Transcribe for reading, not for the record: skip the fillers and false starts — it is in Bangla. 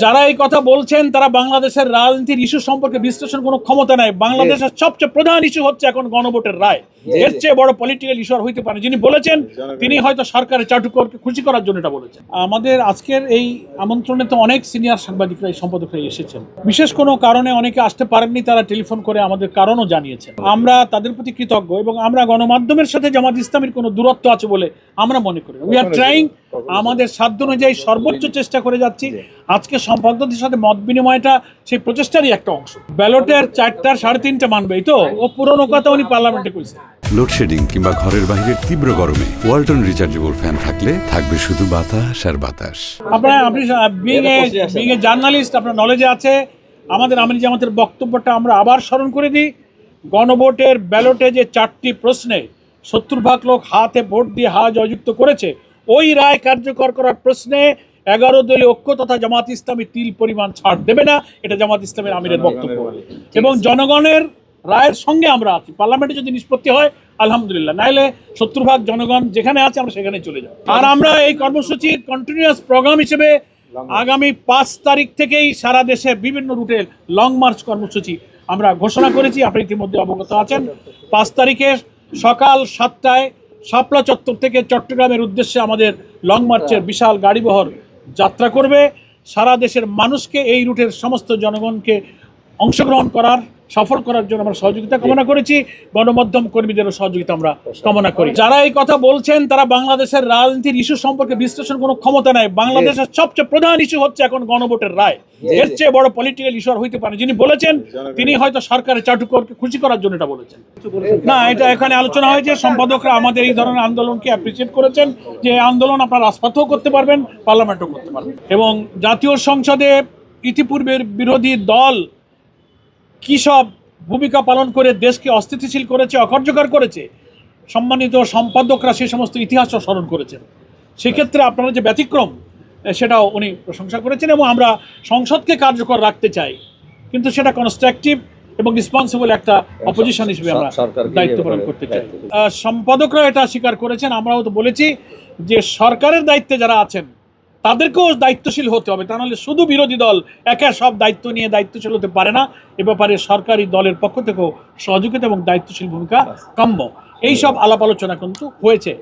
যারা এই কথা বলছেন তারা বাংলাদেশের রাজনীতির ইস্যু সম্পর্কে বিশ্লেষণ কোনো ক্ষমতা নাই। বাংলাদেশের সবচেয়ে প্রধান ইস্যু হচ্ছে এখন গণভোটের রায়। এর চেয়ে বড় পলিটিক্যাল ইস্যু আর হইতে পারে। যিনি বলেছেন তিনি হয়তো সরকারের চাটুকরকে খুশি করার জন্য এটা বলেছেন। আমাদের আজকের এই আমন্ত্রণে তো অনেক সিনিয়র সাংবাদিকরা সম্পাদকরা এসেছেন। বিশেষ কোনো কারণে অনেকে আসতে পারেননি, তারা টেলিফোন করে আমাদের কারণও জানিয়েছেন। আমরা তাদের প্রতি কৃতজ্ঞ এবং আমরা গণমাধ্যমের সাথে জামাত ইসলামীর কোনো দূরত্ব আছে বলে আমরা মনে করি। উই আর ট্রাইং, আমাদের সাধ্য অনুযায়ী সর্বোচ্চ চেষ্টা করে যাচ্ছি। আজকে সম্পাদকদের সাথে মত বিনিময়টা সেই প্রচেষ্টারই একটা অংশ। ব্যালটের 4টার 3:30 মানবে, এই তো ও পুরনো কথা উনি পার্লামেন্টে কইছে। লোডশেডিং কিংবা ঘরের বাইরের তীব্র গরমে ওয়ালটন রিচার্জেবল ফ্যান থাকলে থাকবে শুধু বাতাস আর বাতাস। আপনি বিং এ জার্নালিস্ট, আপনার নলেজে আছে। আমাদের আমির জামাতের বক্তব্যটা আমরা আবার স্মরণ করে দিই। গণভোটের ব্যালটে যে 4টি প্রশ্নে 70% লোক হাতে ভোট দিয়ে হা জয়যুক্ত করেছে, ওই রায় কার্যকর করার প্রশ্নে 11 দলীয় ঐক্য তথা জামাত ইসলামী তিল পরিমাণ ছাড় দেবে না। এটা জামাত ইসলামের আমিরের বক্তব্য এবং জনগণের রায়ের সঙ্গে আমরা আছি। পার্লামেন্টে যদি নিষ্পত্তি হয় আলহামদুলিল্লাহ, নাইলে 70% জনগণ যেখানে আছে আমরা সেখানে চলে যাব। আর আমরা এই কর্মসূচির কন্টিনিউয়াস প্রোগ্রাম হিসেবে আগামী 5 তারিখ থেকেই সারা দেশে বিভিন্ন রুটে লং মার্চ কর্মসূচি আমরা ঘোষণা করেছি। আপনি ইতিমধ্যে অবগত আছেন। 5 তারিখে সকাল 7টায় শাপলা চত্বর থেকে চট্টগ্রামের উদ্দেশ্যে আমাদের লং মার্চের বিশাল গাড়িবহর যাত্রা করবে। সারা দেশের মানুষকে, এই রুটের সমস্ত জনগণকে অংশগ্রহণ করার, সফল করার জন্য আমরা সহযোগিতা কামনা করেছি। গণমাধ্যম কর্মীদেরও সহযোগিতা আমরা কামনা করি। যারা এই কথা বলছেন তারা বাংলাদেশের রাজনীতির ইস্যু সম্পর্কে বিশ্লেষণ কোনো ক্ষমতা নাই। বাংলাদেশের সবচেয়ে প্রধান ইস্যু হচ্ছে এখন গণভোটের রায়। এর চেয়ে বড় পলিটিক্যাল ইস্যু আর হইতে পারে। যিনি বলেছেন তিনি হয়তো সরকারের চাটুকরকে খুশি করার জন্য এটা বলেছেন। না, এটা এখানে আলোচনা হয়েছে। সম্পাদকরা আমাদের এই ধরনের আন্দোলনকে অ্যাপ্রিসিয়েট করেছেন যে আন্দোলন আপনারা রাজপথেও করতে পারবেন, পার্লামেন্টও করতে পারবেন। এবং জাতীয় সংসদে ইতিপূর্বের বিরোধী দল কী সব ভূমিকা পালন করে দেশকে অস্থিতিশীল করেছে, অকার্যকর করেছে, সম্মানিত সম্পাদকরা সেই সমস্ত ইতিহাসও স্মরণ করেছেন। সেক্ষেত্রে আপনারা যে ব্যতিক্রম, সেটাও উনি প্রশংসা করেছেন এবং আমরা সংসদকে কার্যকর রাখতে চাই, কিন্তু সেটা কনস্ট্রাকটিভ এবং রেসপন্সিবল একটা অপোজিশন হিসেবে আমরা দায়িত্ব পালন করতে চাই। সম্পাদকরা এটা স্বীকার করেছেন। আমরাও তো বলেছি যে সরকারের দায়িত্বে যারা আছেন তাদেরকেও দায়িত্বশীল হতে হবে, তা নাহলে শুধু বিরোধী দল একা সব দায়িত্ব নিয়ে দায়িত্বশীল হতে পারে না। এ ব্যাপারে সরকারি দলের পক্ষ থেকেও সহযোগিতা এবং দায়িত্বশীল ভূমিকা কাম্য। এইসব আলাপ আলোচনা কিন্তু হয়েছে।